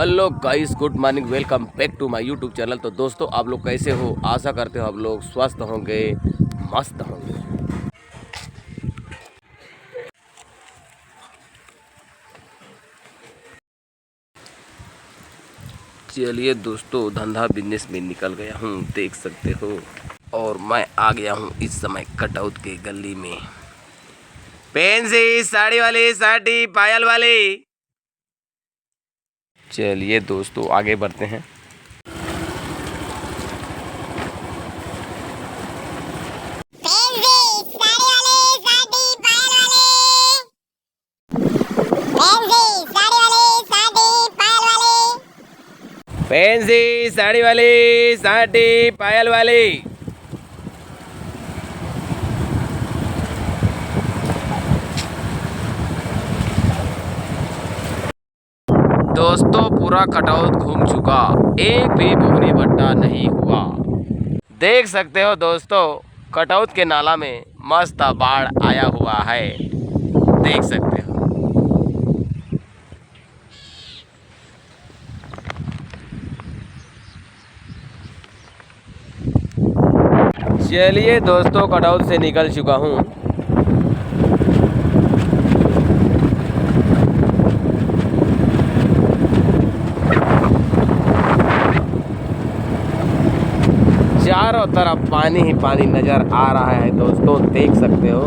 Hello guys, good morning, welcome back to my YouTube channel. तो दोस्तों, आप लोग कैसे हो? आशा करते हो आप लोग स्वस्थ होंगे, मस्त होंगे। चलिए दोस्तों, धंधा बिजनेस में निकल गया हूँ, देख सकते हो। और मैं आ गया हूँ इस समय कटौत के गली में। पेंसी साड़ी वाली, साड़ी पायल वाली। चलिए दोस्तों, आगे बढ़ते हैं। पेंसी साड़ी वाली, साड़ी पायल वाली। दोस्तों, पूरा कटौत घूम चुका, एक भी बोहनी भट्टा नहीं हुआ। देख सकते हो दोस्तों, कटौत के नाला में मस्त बाढ़ आया हुआ है, देख सकते हो। चलिए दोस्तों, कटौत से निकल चुका हूँ। चारों तरफ पानी ही पानी नजर आ रहा है दोस्तों, देख सकते हो।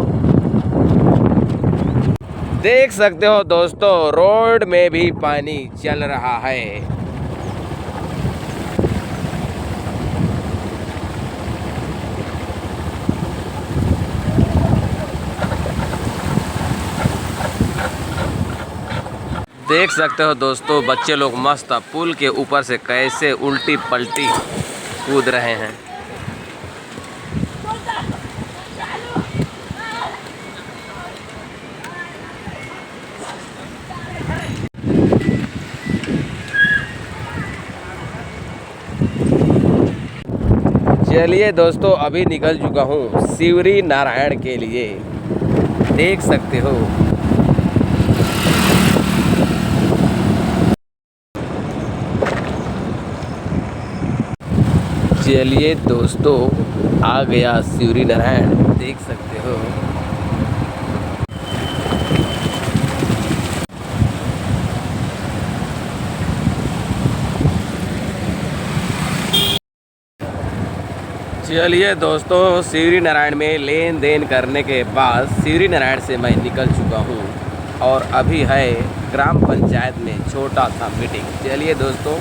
देख सकते हो दोस्तों, रोड में भी पानी चल रहा है। देख सकते हो दोस्तों, बच्चे लोग मस्त पुल के ऊपर से कैसे उल्टी पलटी कूद रहे हैं। चलिए दोस्तों, अभी निकल चुका हूँ शिवरी नारायण के लिए, देख सकते हो। चलिए दोस्तों, आ गया शिवरी नारायण, देख सकते हो। चलिए दोस्तों, शिवरी नारायण में लेन देन करने के बाद शिवरी नारायण से मैं निकल चुका हूँ और अभी है ग्राम पंचायत में छोटा सा मीटिंग। चलिए दोस्तों,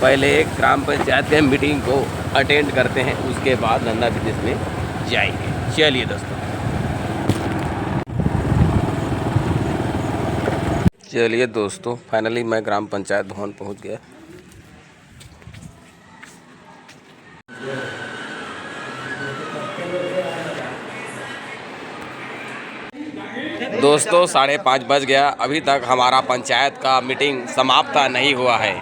पहले ग्राम पंचायत के मीटिंग को अटेंड करते हैं, उसके बाद धंधा बिजनेस में जाएंगे। चलिए दोस्तों, चलिए दोस्तों, फाइनली मैं ग्राम पंचायत भवन पहुँच गया। दोस्तों, 5:30 बज गया, अभी तक हमारा पंचायत का मीटिंग समाप्त नहीं हुआ है,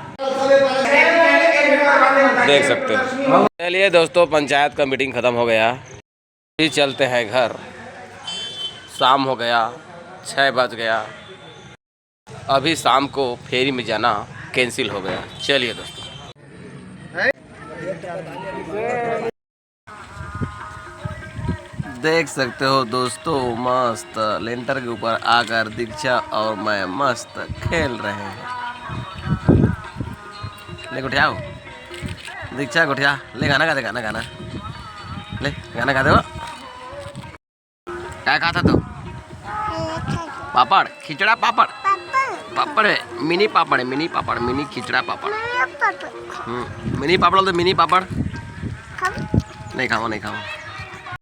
देख सकते हो। चलिए दोस्तों, पंचायत का मीटिंग ख़त्म हो गया, अभी चलते हैं घर। शाम हो गया, 6 बज गया, अभी शाम को फेरी में जाना कैंसिल हो गया। चलिए दोस्तों, देख सकते हो दोस्तों, मस्त लेंटर के ऊपर आकर दीक्षा और मैं मस्त खेल रहे हैं। ले गुठियाओ, दीक्षा गुठिया ले, गाना गा दे, गाना गाना ले, गाना गा दे। क्या खाता तू? पापड़, खिचड़ा पापड़, पापड़ है, मिनी पापड़ है, मिनी पापड़, मिनी खिचड़ा पापड़। मिनी पापड़ तो मिनी पापड़ नहीं खाओ, नहीं खाओ।